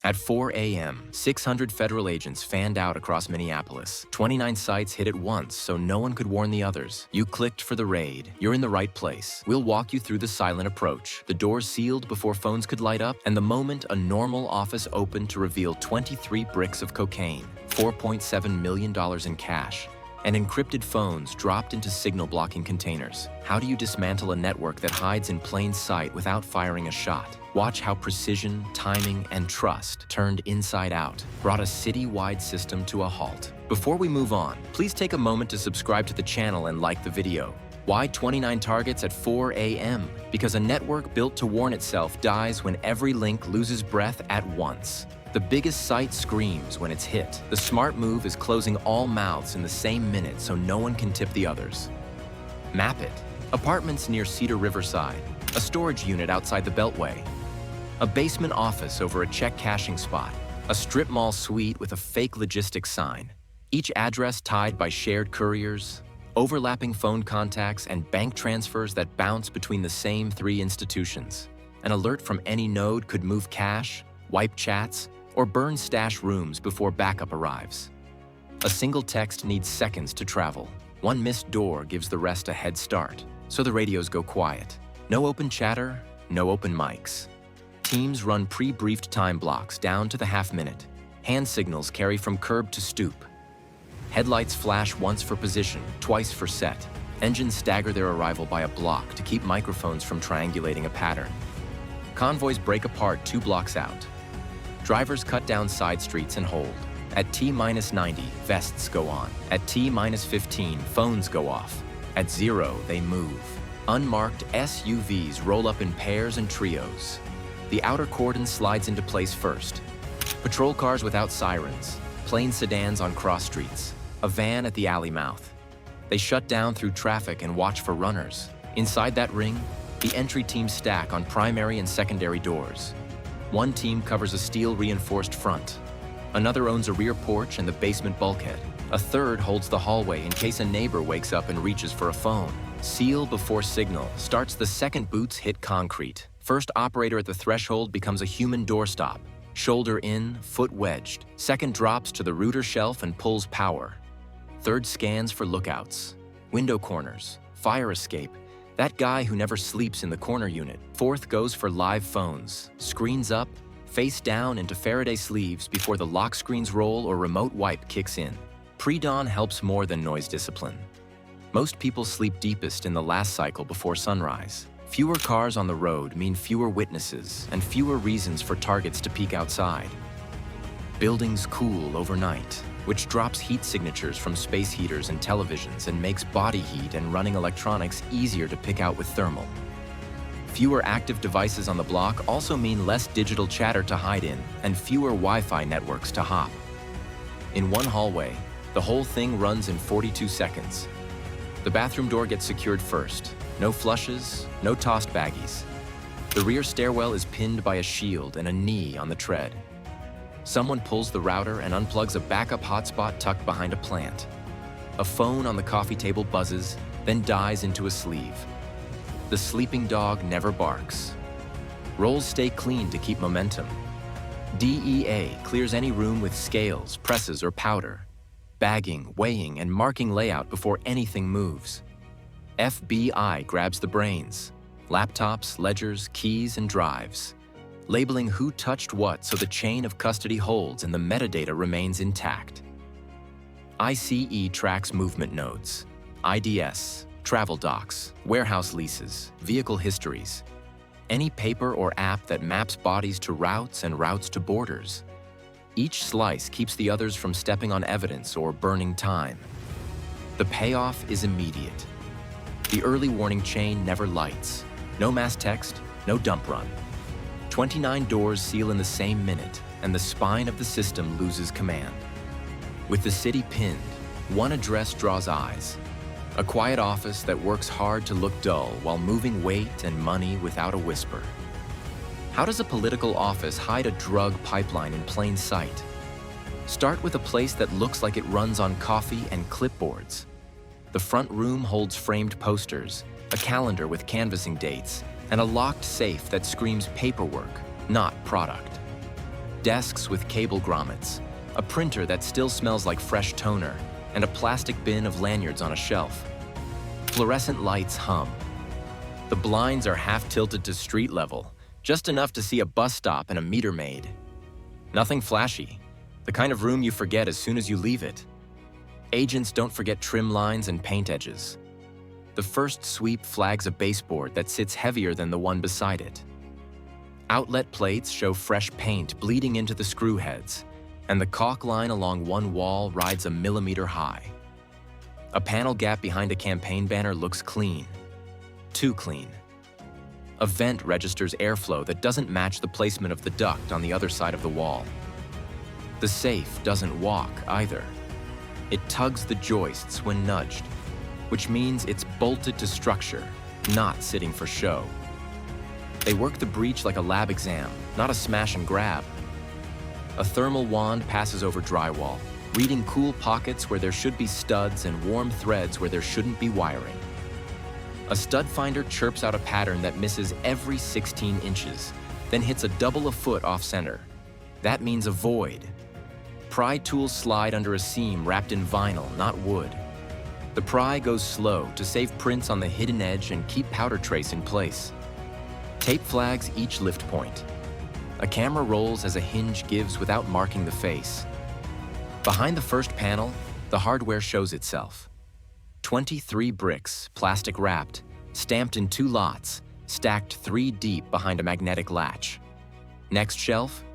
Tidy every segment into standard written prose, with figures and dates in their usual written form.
At 4 a.m., 600 federal agents fanned out across Minneapolis. 29 sites hit at once, so no one could warn the others. You clicked for the raid. You're in the right place. We'll walk you through the silent approach. The doors sealed before phones could light up, and the moment a normal office opened to reveal 23 bricks of cocaine, $4.7 million in cash, and encrypted phones dropped into signal-blocking containers. How do you dismantle a network that hides in plain sight without firing a shot? Watch how precision, timing, and trust, turned inside out, brought a city-wide system to a halt. Before we move on, please take a moment to subscribe to the channel and like the video. Why 29 targets at 4 a.m.? Because a network built to warn itself dies when every link loses breath at once. The biggest site screams when it's hit. The smart move is closing all mouths in the same minute so no one can tip the others. Map it. Apartments near Cedar Riverside, a storage unit outside the Beltway, a basement office over a check cashing spot, a strip mall suite with a fake logistics sign, each address tied by shared couriers, overlapping phone contacts, and bank transfers that bounce between the same three institutions. An alert from any node could move cash, wipe chats, or burn stash rooms before backup arrives. A single text needs seconds to travel. One missed door gives the rest a head start, so the radios go quiet. No open chatter, no open mics. Teams run pre-briefed time blocks down to the half-minute. Hand signals carry from curb to stoop. Headlights flash once for position, twice for set. Engines stagger their arrival by a block to keep microphones from triangulating a pattern. Convoys break apart 2 blocks out. Drivers cut down side streets and hold. At T-90, vests go on. At T-15, phones go off. At 0, they move. Unmarked SUVs roll up in pairs and trios. The outer cordon slides into place first. Patrol cars without sirens, plain sedans on cross streets, a van at the alley mouth. They shut down through traffic and watch for runners. Inside that ring, the entry teams stack on primary and secondary doors. One team covers a steel-reinforced front. Another owns a rear porch and the basement bulkhead. A third holds the hallway in case a neighbor wakes up and reaches for a phone. Seal before signal starts the second boots hit concrete. First operator at the threshold becomes a human doorstop. Shoulder in, foot wedged. Second drops to the router shelf and pulls power. Third scans for lookouts. Window corners, fire escape, that guy who never sleeps in the corner unit. Fourth goes for live phones. Screens up, face down into Faraday sleeves before the lock screens roll or remote wipe kicks in. Pre-dawn helps more than noise discipline. Most people sleep deepest in the last cycle before sunrise. Fewer cars on the road mean fewer witnesses and fewer reasons for targets to peek outside. Buildings cool overnight, which drops heat signatures from space heaters and televisions and makes body heat and running electronics easier to pick out with thermal. Fewer active devices on the block also mean less digital chatter to hide in and fewer Wi-Fi networks to hop. In one hallway, the whole thing runs in 42 seconds. The bathroom door gets secured first. No flushes, no tossed baggies. The rear stairwell is pinned by a shield and a knee on the tread. Someone pulls the router and unplugs a backup hotspot tucked behind a plant. A phone on the coffee table buzzes, then dies into a sleeve. The sleeping dog never barks. Rolls stay clean to keep momentum. DEA clears any room with scales, presses, or powder, bagging, weighing, and marking layout before anything moves. FBI grabs the brains, laptops, ledgers, keys, and drives, labeling who touched what so the chain of custody holds and the metadata remains intact. ICE tracks movement nodes, IDS, travel docs, warehouse leases, vehicle histories, any paper or app that maps bodies to routes and routes to borders. Each slice keeps the others from stepping on evidence or burning time. The payoff is immediate. The early warning chain never lights. No mass text, no dump run. 29 doors seal in the same minute, and the spine of the system loses command. With the city pinned, one address draws eyes. A quiet office that works hard to look dull while moving weight and money without a whisper. How does a political office hide a drug pipeline in plain sight? Start with a place that looks like it runs on coffee and clipboards. The front room holds framed posters, a calendar with canvassing dates, and a locked safe that screams paperwork, not product. desks with cable grommets, a printer that still smells like fresh toner, and a plastic bin of lanyards on a shelf. Fluorescent lights hum. The blinds are half tilted to street level, just enough to see a bus stop and a meter maid. Nothing flashy, the kind of room you forget as soon as you leave it. Agents don't forget trim lines and paint edges. The first sweep flags a baseboard that sits heavier than the one beside it. Outlet plates show fresh paint bleeding into the screw heads, and the caulk line along one wall rides a millimeter high. A panel gap behind a campaign banner looks clean. Too clean. A vent registers airflow that doesn't match the placement of the duct on the other side of the wall. The safe doesn't walk either. It tugs the joists when nudged, which means it's bolted to structure, not sitting for show. They work the breach like a lab exam, not a smash and grab. A thermal wand passes over drywall, reading cool pockets where there should be studs and warm threads where there shouldn't be wiring. A stud finder chirps out a pattern that misses every 16 inches, then hits a double a foot off center. That means a void. Pry tools slide under a seam wrapped in vinyl, not wood. The pry goes slow to save prints on the hidden edge and keep powder trace in place. Tape flags each lift point. A camera rolls as a hinge gives without marking the face. Behind the first panel, the hardware shows itself. 23 bricks, plastic wrapped, stamped in 2 lots, stacked 3 deep behind a magnetic latch. Next shelf,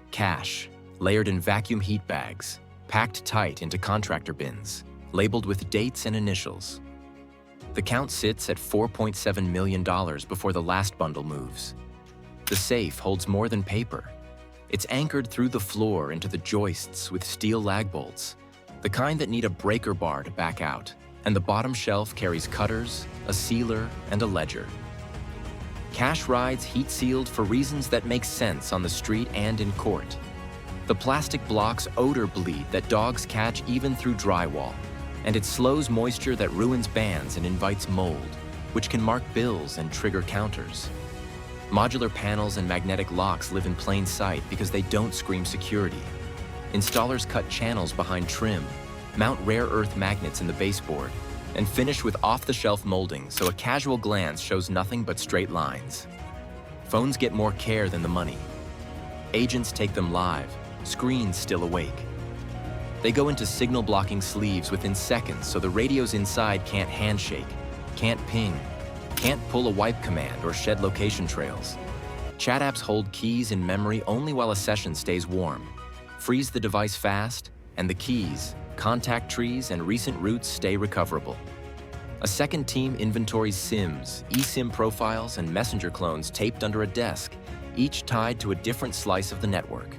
cash, layered in vacuum heat bags, packed tight into contractor bins, labeled with dates and initials. The count sits at $4.7 million before the last bundle moves. The safe holds more than paper. It's anchored through the floor into the joists with steel lag bolts, the kind that need a breaker bar to back out, and the bottom shelf carries cutters, a sealer, and a ledger. Cash rides heat-sealed for reasons that make sense on the street and in court. The plastic blocks odor bleed that dogs catch even through drywall, and it slows moisture that ruins bands and invites mold, which can mark bills and trigger counters. Modular panels and magnetic locks live in plain sight because they don't scream security. Installers cut channels behind trim, mount rare earth magnets in the baseboard, and finish with off-the-shelf molding so a casual glance shows nothing but straight lines. Phones get more care than the money. Agents take them live, screens still awake. They go into signal-blocking sleeves within seconds so the radios inside can't handshake, can't ping, can't pull a wipe command or shed location trails. Chat apps hold keys in memory only while a session stays warm. Freeze the device fast, and the keys, contact trees, and recent routes stay recoverable. A second team inventories SIMs, eSIM profiles, and messenger clones taped under a desk, each tied to a different slice of the network.